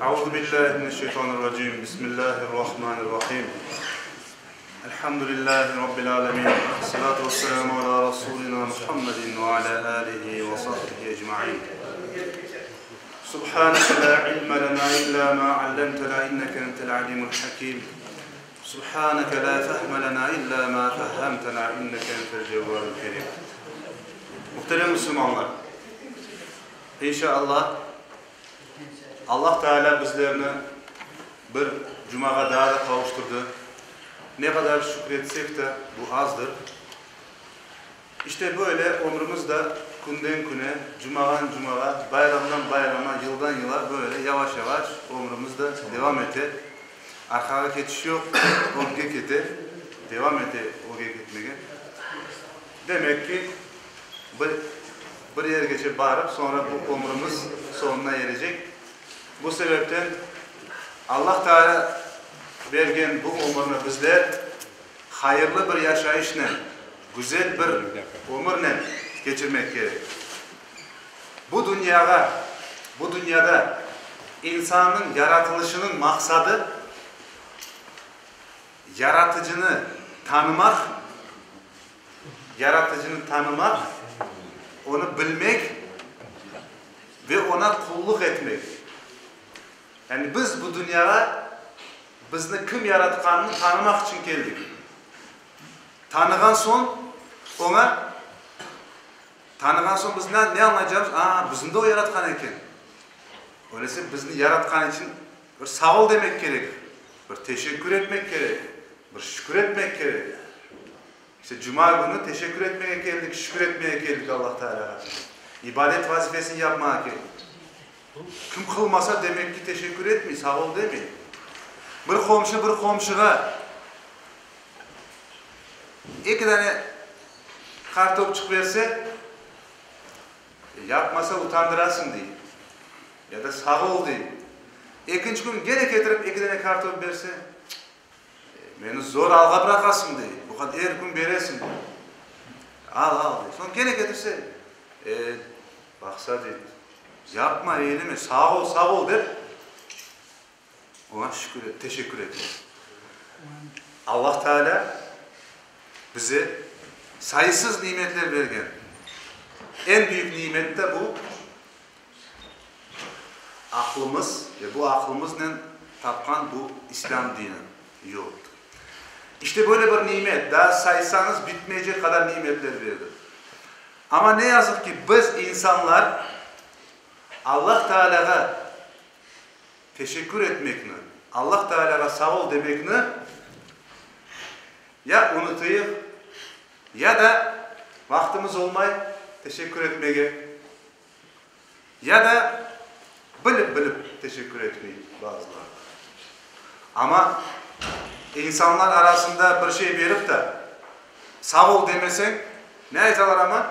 Euzu billahi mineşşeytanirracim. Bismillahirrahmanirrahim. Elhamdülillahi rabbil alamin. Salatu vesselamu ala rasulina Muhammedin ve ala alihi ve sahbihi ecmaîn. Subhaneke la ilme lena illa ma 'allamtena inneke entel alimul hakim. Subhaneke la fehme lena illa ma fehhamtena inneke entel cevvalul kerim. Muhterem Müslümanlar, İnşallah Allah Teala bizlerini bir cumaga daha da kavuşturdu. Ne kadar şükretsek de bu azdır. İşte böyle ömrümüzde günden güne, cumadan cumaya, bayramdan bayrama, yıldan yıla böyle yavaş yavaş ömrümüzde devam etti. Arkaya geçiş yok, oraya gitti, devam etti oraya gitmeye. Demek ki bir yer geçip bağırıp sonra bu ömrümüz sonuna erecek. Bu sebepten Allah Teala vergen bu ömrünü bizler hayırlı bir yaşayışla, güzel bir ömürle geçirmek gerek. Bu dünyada insanın yaratılışının maksadı yaratıcını tanımak, onu bilmek ve ona kulluk etmek. Yani biz bu dünyaya bizni kim yaratkanını tanımak için geldik. Tanıgan son biz ne anlayacağız? Bizim de o yaratkan eken. Öyleyse bizni yaratkan için bir sağ ol demek gerek. Bir teşekkür etmek gerek. Bir şükür etmek gerek. İşte Cuma günü teşekkür etmeye geldik, şükür etmeye geldik Allah Teala'ya. İbadet vazifesini yapmaya geldik. Kim kılmasa demek ki teşekkür etmeyi, sağ ol demeyi. Bir komşuya iki tane kartopçuk verse yapmasa utandırasın diye. Ya da sağ ol diye. İkinci gün gene getirip iki tane kartop verse beni zor alga bırakasın diye. Bu kadar her gün veresin diye. Al diye. Sonra gene getirse baksa diye. Yapma eyleme, sağ ol der. Ona teşekkür et. Allah Teala bize sayısız nimetler vergen. En büyük nimet de bu. Aklımız ve bu aklımızla tapkan bu İslam dini yoktur. İşte böyle bir nimet, daha saysanız bitmeyecek kadar nimetler verdi. Ama ne yazık ki biz insanlar Allah Teala'ya teşekkür etmekini, Allah Teala'ya sağ ol demekini ya unutuyup ya da vaktimiz olmay teşekkür etmeye ya da bilip teşekkür etmeyi bazıları. Ama insanlar arasında bir şey verip de sağ ol demesen ne aytalar ama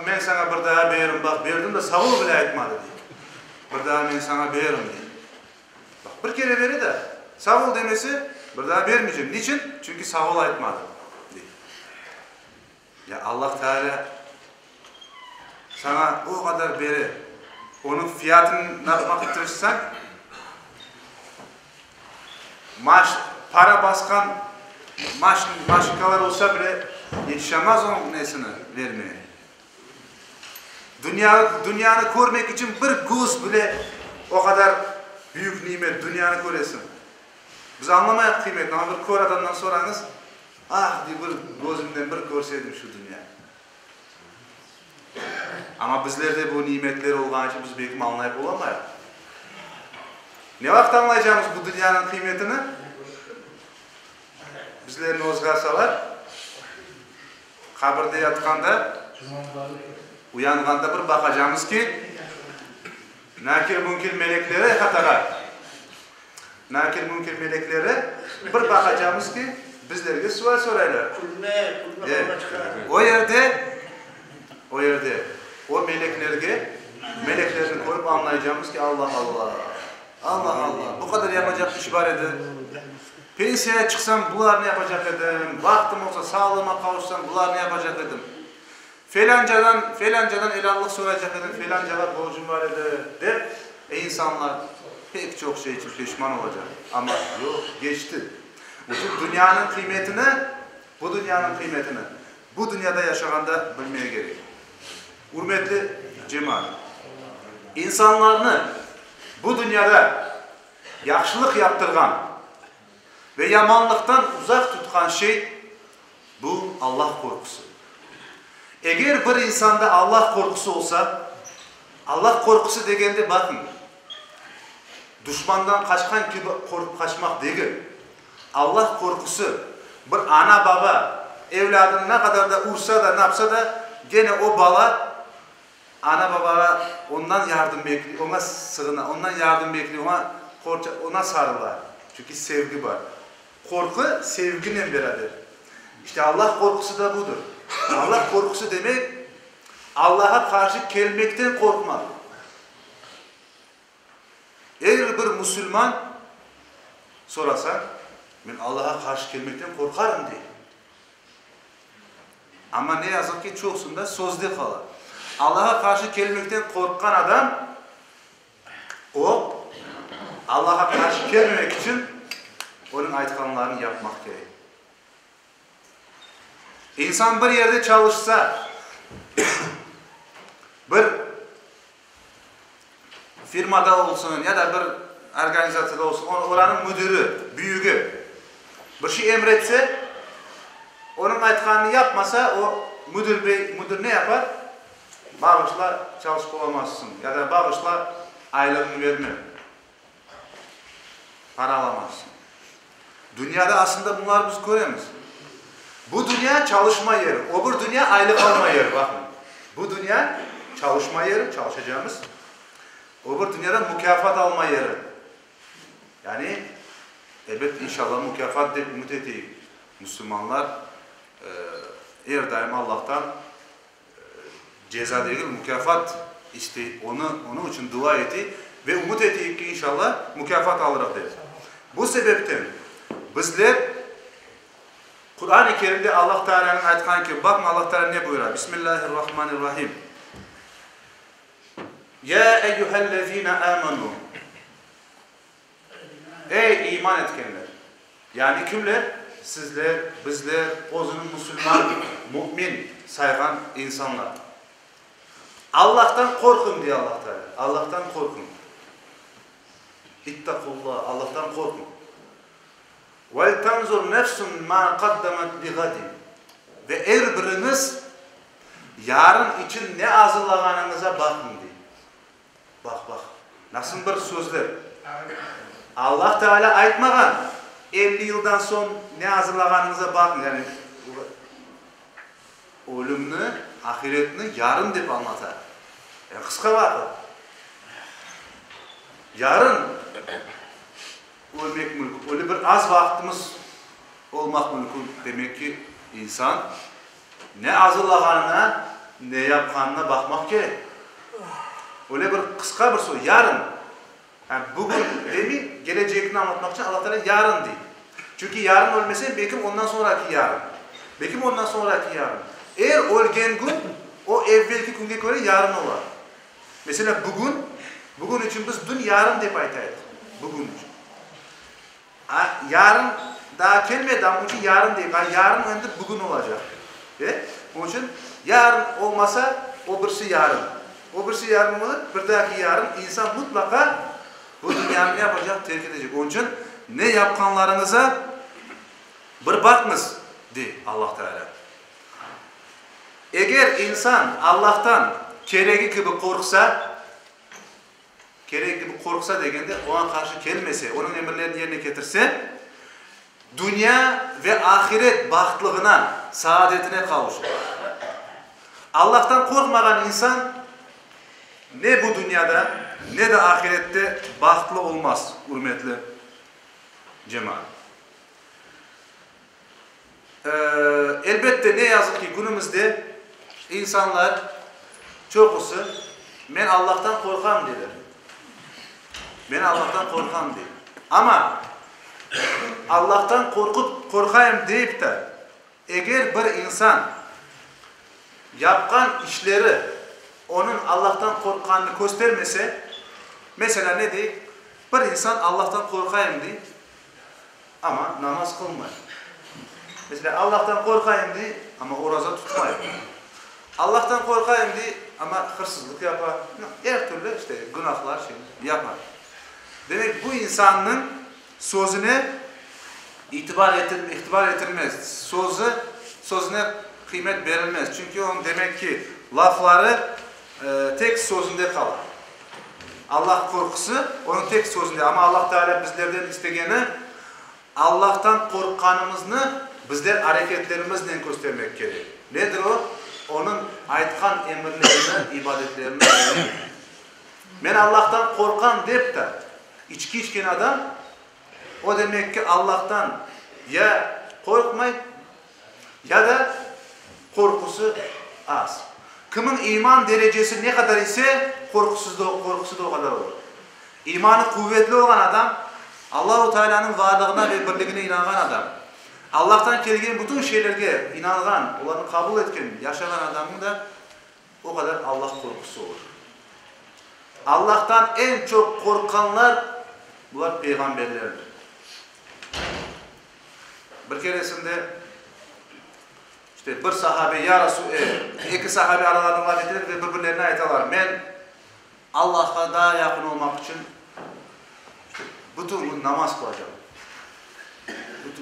ben sana bir daha veririm, bak verdim de sağ ol bile etmedi diye. Bir daha ben sana veririm diye. Bak bir kere veri de sağ ol demesi bir daha vermeyeceğim. Niçin? Çünkü sağ ol etmedi diye. Ya Allah Teala sana o kadar beri onun fiyatını yapmak istiyorsan para baskan maşikalar olsa bile yetişemez onun nesini vermeye. Dünyanı görmek için bir göz bile o kadar büyük nimet, dünyanı göresin. Biz anlamayak kıymetini ama bir kör adamdan soranız, diye bir gözümden bir görseydim şu dünya. Ama bizlerde bu nimetler olduğu için biz belki anlayıp olamayız. Ne vakit anlayacağımız bu dünyanın kıymetini? Bizlerini ozgarsalar, kabirde yatkanda, uyanganda bir bakacağımız ki nakir münkir meleklere hatalar. Nakir münkir meleklere bir bakacağımız ki bizlerge sual sorarlar. O yerde o meleklerini korup anlayacağımız ki Allah bu kadar yapacak iş var idi. Pensiyaya çıksam bunlar ne yapacak edim? Vaktim olsa sağlığıma kavuşsam bunlar ne yapacak edim? Felancadan helallik soracak edim, felancaya borcum var idi der. insanlar pek çok şey için pişman olacak. Ama yok, geçti. Bu dünyanın kıymetini, bu dünyada yaşaganda bilmeye gerek. Hürmetli cemaat, insanlarını bu dünyada yaxşılık yaptırgan ve yamanlıktan uzak tutkan şey bu Allah korkusu. Eğer bir insanda Allah korkusu olsa, Allah korkusu degende bakın, düşmandan kaçkan gibi korkup kaçmak değil. Allah korkusu, bir ana baba evladını ne kadar da ursa da ne yapsa da gene o bala ana babaya ondan yardım bekliyor, ona sığına, ondan yardım bekliyor, ona sarılar. Çünkü sevgi var. Korku sevgiyle beraber. İşte Allah korkusu da budur. Allah korkusu demek Allah'a karşı gelmekten korkmak. Eğer bir Müslüman sorarsan, ben Allah'a karşı gelmekten korkarım diye. Ama ne yazık ki çoğusunda sözde kalır. Allah'a karşı gelmekten korkan adam, o Allah'a karşı gelmemek için onun aytkanlarını yapmak gerek. İnsan bir yerde çalışsa, bir firmada olsun ya da bir organizasyonda olsun, oranın müdürü, büyüğü bir şey emretse, onun aytkanını yapmasa o müdür ne yapar? Bağışla çalışıp olamazsın ya da bağışla aylığını verme. Para alamazsın. Dünyada aslında bunları biz göremiz. Bu dünya çalışma yeri, öbür dünya aylık alma yeri. Bakın. Bu dünya çalışma yeri, çalışacağımız. Öbür dünyada mükafat alma yeri. Yani evet inşallah mükafat deyip ümit edeyim. Müslümanlar her daim Allah'tan ceza değil, mükafat işte onun için dua etti ve umut etti ki inşallah mükafat alırız dedi. Bu sebepten bizler Kur'an-ı Kerim'de Allah Teala'nın aytkan ki bakma Allah Teala ne buyuruyor? Bismillahirrahmanirrahim. Ya eyyühellezine amanu. Ey iman etkenler. Yani kimler? Sizler, bizler, özünün Müslüman, mümin saygan insanlar. Allah'tan korkun diye Allah Teala. Allah'tan korkun. İttakullah. Allah'tan korkun. Vel tanzur nefsun ma qaddamat li gadin. Ve her biriniz yarın için ne hazırlaganınıza bakın diye. Bak. Nasıl bir sözler. Allah Teala aytmagan 50 yıldan son ne hazırlaganınıza bakın. Yani ölümünü, ahiretini yarın deyip anlatar. Yani kısa vakit. Yarın ölmek mülkü. Öyle bir az vaktimiz olmak mülkü. Demek ki insan ne hazırlaganına, ne yapkanına bakmak gerek. Öyle bir kısa bir soru. Yarın. Yani bugün demin gelecekini anlatmak için Allah Teala yarın değil. Çünkü yarın ölmese belki ondan sonraki yarın. Belki ondan sonraki yarın. Eğer ölgen gün o evvelki günge göre yarın olur. Mesela bugün için biz dün yarın deyip aytaydık. Bugün için. Yarın daha gelmedi ama için yarın deyip. Yarın önce bugün olacak. Onun için yarın olmasa o birisi yarın. O birisi yarın olur. Bir dahaki yarın insan mutlaka bu dünyanı ne yapacak? Terk edecek. Onun için ne yapkanlarınıza bir bakınız de Allah Teala. Eğer insan Allah'tan gereği gibi korksa degende ona karşı gelmese, onun emirlerini yerine getirse dünya ve ahiret baxtlığına, saadetine kavuşur. Allah'tan korkmayan insan ne bu dünyada ne de ahirette baxtlı olmaz, hürmetli cemaat. Elbette ne yazık ki günümüzde insanlar çokusu ben Allah'tan korkam dediler. Ben Allah'tan korkam dedi. Ama Allah'tan korkayım deyip de eğer bir insan yapkan işleri onun Allah'tan korkanını göstermese, mesela ne diyeyim? Bir insan Allah'tan korkayım diye ama namaz kılmıyor. Mesela Allah'tan korkayım diye ama oruza tutmuyor. Allah'tan korkayım diye ama hırsızlık yapar. Her türlü işte günahlar yapar. Demek bu insanın sözüne itibar ettirmez. Sözüne kıymet verilmez. Çünkü onun demek ki lafları tek sözünde kalır. Allah korkusu onun tek sözünde. Ama Allah Teala bizlerden istegeni Allah'tan korkanımızı bizler hareketlerimizle göstermek gerek. Nedir o? Onun aytkan emirlerini, ibadetlerini. Ben Allah'tan korkan deyip de içki içken adam o demek ki Allah'tan ya korkmayıp ya da korkusu az. Kimin iman derecesi ne kadar ise korkusu da o kadar olur. İmanı kuvvetli olan adam, Allah-u Teala'nın varlığına ve birliğine inanan adam, Allah'tan gelgen bütün şeylerge inanan, onları kabul etken, yaşanan adamın da o kadar Allah korkusu olur. Allah'tan en çok korkanlar bunlar peygamberlerdir. Bir keresinde işte bir sahabe ya Resul, iki sahabe aralarında laf edilir ve birbirlerine aytalar. Ben Allah'a daha yakın olmak için işte bütün gün namaz kılacağım.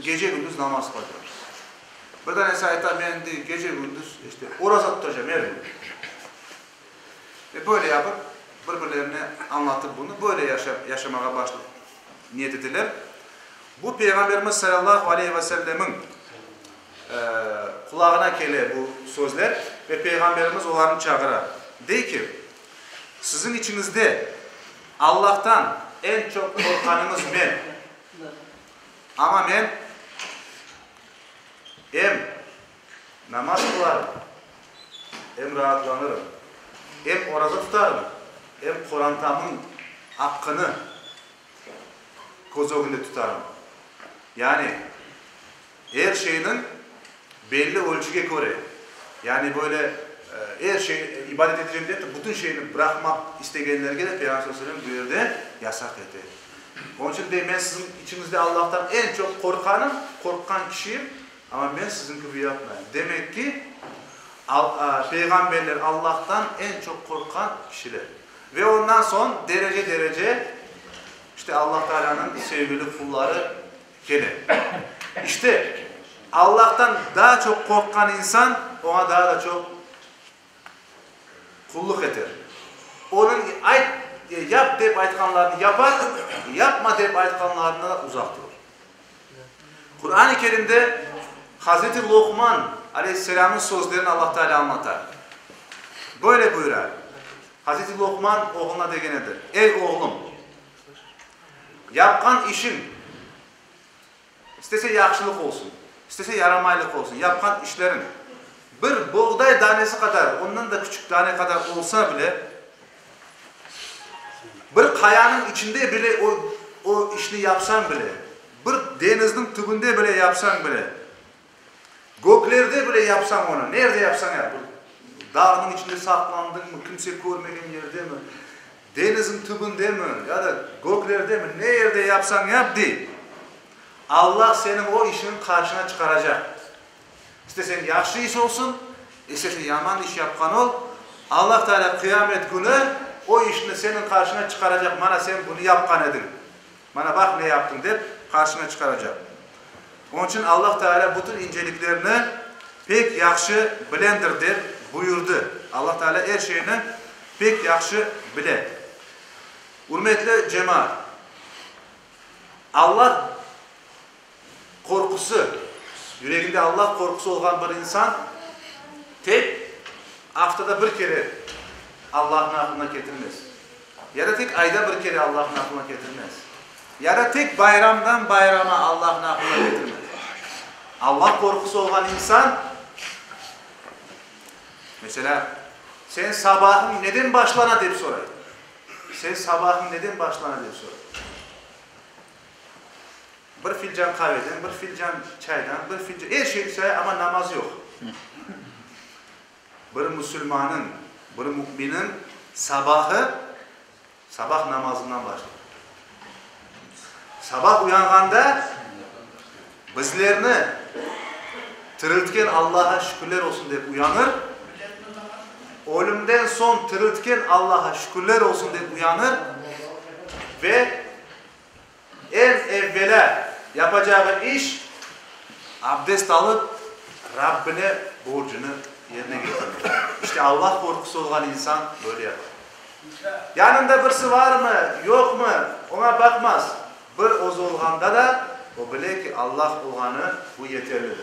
Gece gündüz namaz kılacağım. Bir tanesi ayta ben de gece gündüz işte oruza tutacağım her gün. Ve böyle yapıp birbirlerine anlatıp bunu böyle yaşamaya başladı. Niyet ediler. Bu Peygamberimiz sallallahu aleyhi ve sellemin kulağına gele bu sözler ve Peygamberimiz onları çağırar. Dey ki, sizin içinizde Allah'tan en çok korkanınız ben. Ama ben hem namaz kılarım, hem rahatlanırım, hem oruç tutarım, hem Kur'an'ın hakkını göz önünde tutarım. Yani her şeyinin belli ölçüge göre, yani böyle her şey ibadet edeceğim diye de bütün şeyini bırakmak isteyenlerge de Peygamber sallallahu aleyhi ve sellem buyurdu, yasak eder. Onun için de ben sizin içinizde Allah'tan en çok korkan kişiyim ama ben sizin gibi yapmayayım. Demek ki peygamberler Allah'tan en çok korkan kişiler. Ve ondan son derece işte Allah Teala'nın sevgili kulları gelir. İşte Allah'tan daha çok korkan insan ona daha da çok kulluk eder. Onun yap deyip aytkanlarını yapar, yapma deyip aytkanlarına uzak durur. Kur'an-ı Kerim'de Hazreti Lokman Aleyhisselam'ın sözlerini Allah Teala anlatar. Böyle buyurar. Hazreti Lokman oğluna degenedir. Ey oğlum, yapkan işin istese yaxşılık olsun, istese yaramaylık olsun, yapkan işlerin bir buğday tanesi kadar, ondan da küçük tane kadar olsa bile bir kayanın içinde bile o işini yapsan bile, bir denizin tübünde bile yapsan bile, göklerde bile yapsan onu, nerede yapsan ya, dağın içinde saklandın mı, kimse görmediğin yerde mi, denizin tübünde mi, ya da göklerde mi, ne yerde yapsan yap değil. Allah senin o işinin karşına çıkaracak. İstesen yaxşı iş olsun, istesen yaman iş yapkan ol, Allah Teala kıyamet günü o işini senin karşına çıkaracak. Bana sen bunu yapkan edin. Bana bak ne yaptın deyip karşına çıkaracak. Onun için Allah Teala bütün inceliklerini pek yaxşı bilendir der buyurdu. Allah Teala her şeyini pek yaxşı bilen. Hürmetli cemaat, Allah korkusu, yüreğinde Allah korkusu olan bir insan tek haftada bir kere Allah'ın aklına getirmez. Ya da tek ayda bir kere Allah'ın aklına getirmez. Ya da tek bayramdan bayrama Allah'ın aklına getirmez. Allah korkusu olan insan, mesela sen sabahın neden başlana deyip sorayım. Sen sabahın neden başlana deyip sorayım. Bir filcan kahveden, bir filcan çaydan, bir filcan her şey say ama namaz yok. Bir Müslümanın, bir müminin sabah namazından başlar. sabah uyanganda bizlerini tiriltken Allah'a şükürler olsun deb uyanır. Ölümden son tiriltken Allah'a şükürler olsun deb uyanır. Ve en evvela yapacağı iş abdest alıp Rabbine borcunu yerine getirir. İşte Allah korkusu olan insan böyle yapar. Yanında birisi var mı, yok mu ona bakmaz. Bir oz olganda da o bilir ki Allah olganı bu yeterlidir.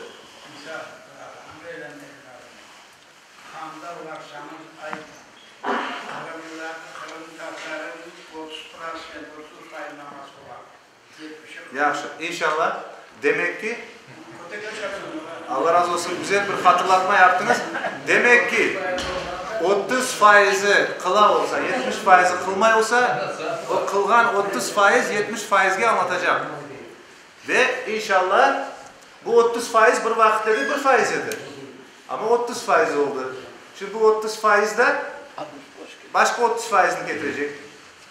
Yaxşı, inşallah. Demek ki Allah razı olsun, güzel bir hatırlatma yaptınız. Demek ki 30% kıla olsa, 70% kılmay olsa, o kılgan 30% 70%'ge anlatacak. Ve inşallah bu 30% bir vakitte de 1% eder. Ama 30% oldu. Şimdi bu 30%'de başka 30%'ni getirecek.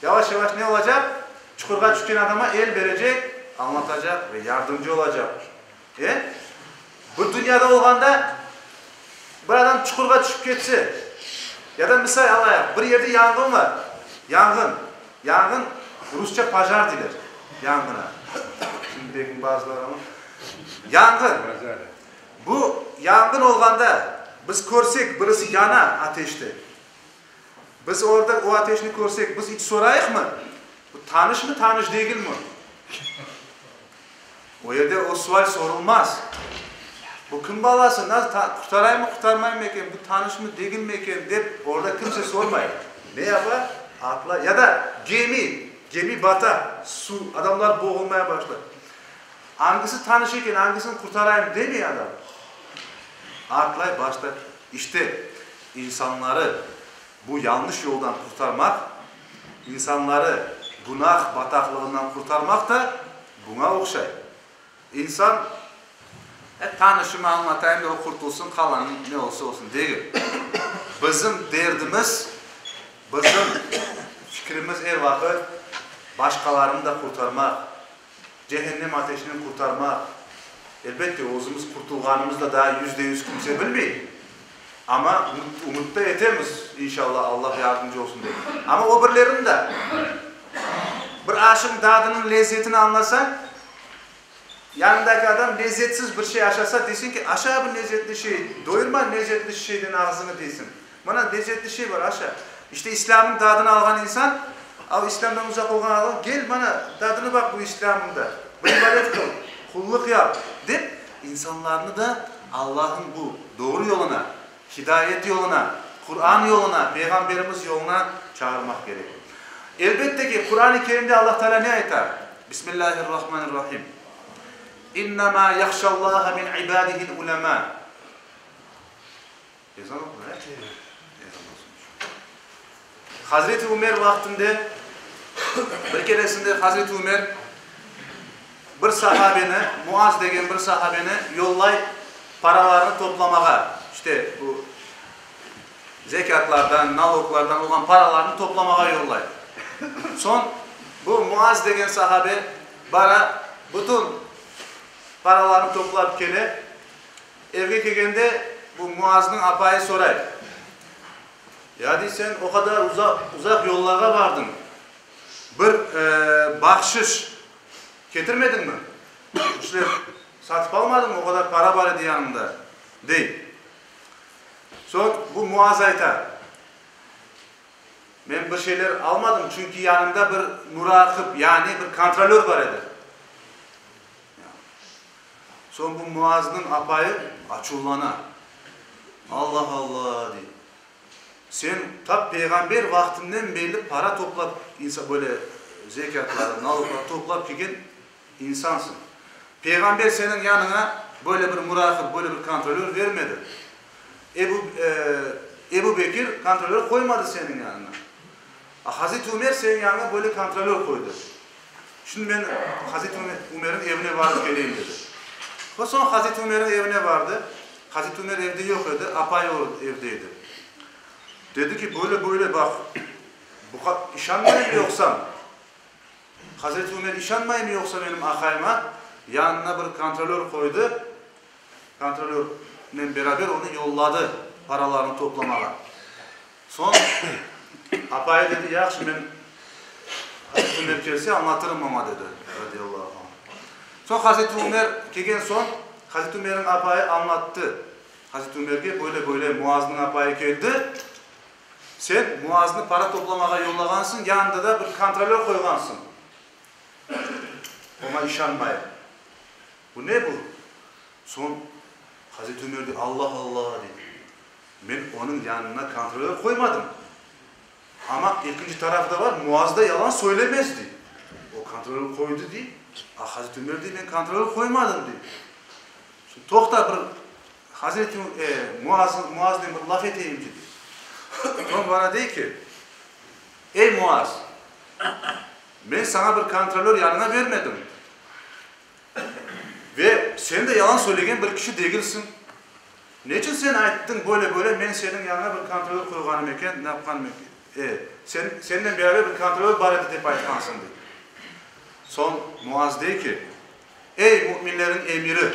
Yavaş yavaş ne olacak? Çukurga düşken adama el verecek, anlatacak ve yardımcı olacak. Bu dünyada olganda bir adam çukurga düşüp ketse ya da misal alayım, bir yerde yangın var. Yangın Rusça pajar diler yangına. Şimdi belki bazıları ama yangın. Bu yangın olganda biz görsek birisi yana ateşte. Biz orada o ateşini görsek biz hiç sorayık mı? Bu tanış mı, tanış değil mi? O yerde o sual sorulmaz. Bu kim balası, nasıl kurtarayım mı, kurtarmayayım mı eken, bu tanış mı, değil mi eken deyip orada kimse sormayın. Ne yapar? Atla ya da gemi batar, su, adamlar boğulmaya başlar. Hangisi tanış eken, hangisini kurtarayım demiyor adam. Aklay başlar. İşte insanları bu yanlış yoldan kurtarmak, insanları günah bataklığından kurtarmak da buna okşay. İnsan tanışımı anlatayım da o kurtulsun, kalanın ne olsa olsun değil. Bizim derdimiz, bizim fikrimiz her vakit başkalarını da kurtarmak, cehennem ateşini kurtarmak. Elbette özümüz kurtulganımızda daha %100 kimse bilmiyor. Ama umutta yetemiz inşallah, Allah yardımcı olsun diye. Ama o birlerin de bir aşın tadının lezzetini anlasan, yanındaki adam lezzetsiz bir şey aşasa desin ki aşağı bir lezzetli şey, doyurma lezzetli şeyden ağzını desin. Bana lezzetli şey var aşağı. İşte İslam'ın tadını alan insan, İslam'dan uzak olan adam, gel bana tadını bak bu İslam'ında. Bu ibadet kıl, kulluk yap deyip insanlarını da Allah'ın bu doğru yoluna, hidayet yoluna, Kur'an yoluna, Peygamberimiz yoluna çağırmak gerekiyor. Elbette ki Kur'an-ı Kerim'de Allah Teala ne aytar? Bismillahirrahmanirrahim. İnnemâ yakşallâhe min ibâdihil ulemâ. Ezan oku ne? Ezan olsun. Hazreti Ömer vaktinde bir keresinde Hazreti Ömer bir sahabeni, Muaz degen bir sahabeni yollay paralarını toplamağa, işte bu zekatlardan, naloglardan olan paralarını toplamağa yollay. Son bu Muaz degen sahabe bana bütün paralarını toplap kele evge kelgende bu Muaz'ın apayı soray. Ya sen o kadar uzak yollara vardın. Bir bahşiş getirmedin mi? İşte satıp almadın mı? O kadar para var idi yanımda. Değil. Sonra bu Muaz aytar. Ben bir şeyler almadım çünkü yanımda bir murakip yani bir kontrolör var idi. Sonra bu Muaz'ın apayı açıllana. Allah Allah diye. Sen tab peygamber vaktinden belli para toplap insan böyle zekatları, nalogları toplap gelen insansın. Peygamber senin yanına böyle bir murakip, böyle bir kontrolör vermedi. Ebu Bekir kontrolör koymadı senin yanına. Hazreti Ömer senin yanına böyle kontrolör koydu. Şimdi ben Hazreti Ömer'in evine varıp geleyim dedi. O sonra Hazreti Ömer'in evine vardı. Hazreti Ömer evde yok idi, apay evdeydi. Dedi ki böyle bak, bu işanmıyor yoksam, Hazreti Ömer işanmay mı yoksa benim akayıma? Yanına bir kontrolör koydu. Kontrolörle beraber onu yolladı paralarını toplamaya. Son apayı dedi, yaxşı ben Hazreti Ömer gelse anlatırım ama dedi. Radiyallahu anh. Son Hazreti Ömer kelgen son Hazreti Ömer'in apayı anlattı. Hazreti Ömer'e böyle Muaz'ın apayı geldi. Sen Muaz'ını para toplamaya yollagansın, yanında da bir kontrolör koygansın. Ona işanmayın. Bu ne bu? Son Hazreti Ömer dedi, Allah Allah dedi. Ben onun yanına kontrolör koymadım. Ama ikinci tarafta var, Muaz da yalan söylemezdi. O kontrolör koydu değil. Hazreti Ömer dedi, ben kontrolör koymadım dedi. Şimdi tokta bir Hazreti Muaz'dan bir laf edeyim dedi. Sonra bana dedi ki, ey Muaz, ben sana bir kontrolör yanına vermedim. Ve sen de yalan söyleyen bir kişi değilsin. Ne için sen ayttın böyle, ben senin yanına bir kontrolör koyganım eken, ne yapganım eken? Senden beraber bir kontrolör var edip aytkansın dedi. Son Muaz dedi ki, ey müminlerin emiri,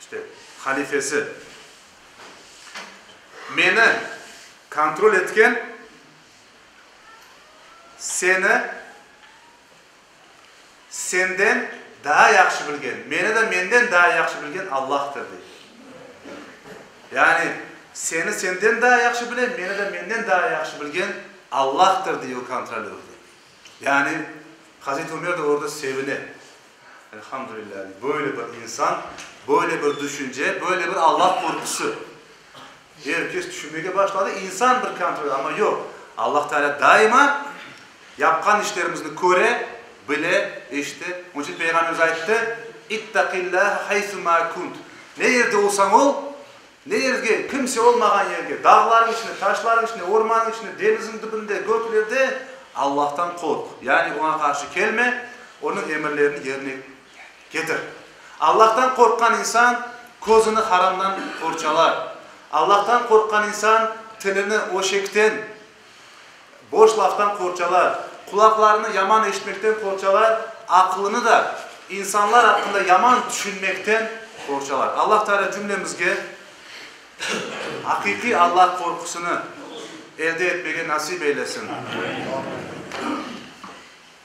işte halifesi, beni kontrol etken, senden daha yaxşı bilgen, meni de menden daha yaxşı bilgen Allah'tır dedi. Yani seni senden daha yaxşı bilen, meni de menden daha yaxşı bilgen Allah'tır diyor kontrolör. Yani Hazreti Ömer de orada sevine. Elhamdülillah. Böyle bir insan, böyle bir düşünce, böyle bir Allah korkusu. Herkes düşünmeye başladı. İnsan bir kontrol ama yok. Allah Teala daima yapkan işlerimizini köre, bile işte. Onun için Peygamberimiz ayette İttakillah haythu ma kunt. Ne yerde olsan ol, ne yerde kimse olmayan yerde, dağların içinde, taşların içinde, ormanın içinde, denizin dibinde, göklerde Allah'tan kork. Yani ona karşı gelme, onun emirlerini yerine getir. Allah'tan korkan insan gözünü haramdan kurçalar. Allah'tan korkan insan tilini o şekten, boş laftan kurçalar. Kulaklarını yaman eşitmekten kurçalar. Aklını da insanlar hakkında yaman düşünmekten kurçalar. Allah Teala cümlemizge hakiki Allah korkusunu elde etmeye nasip eylesin.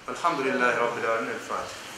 Elhamdülillahi Rabbil Alemin. El Fatiha.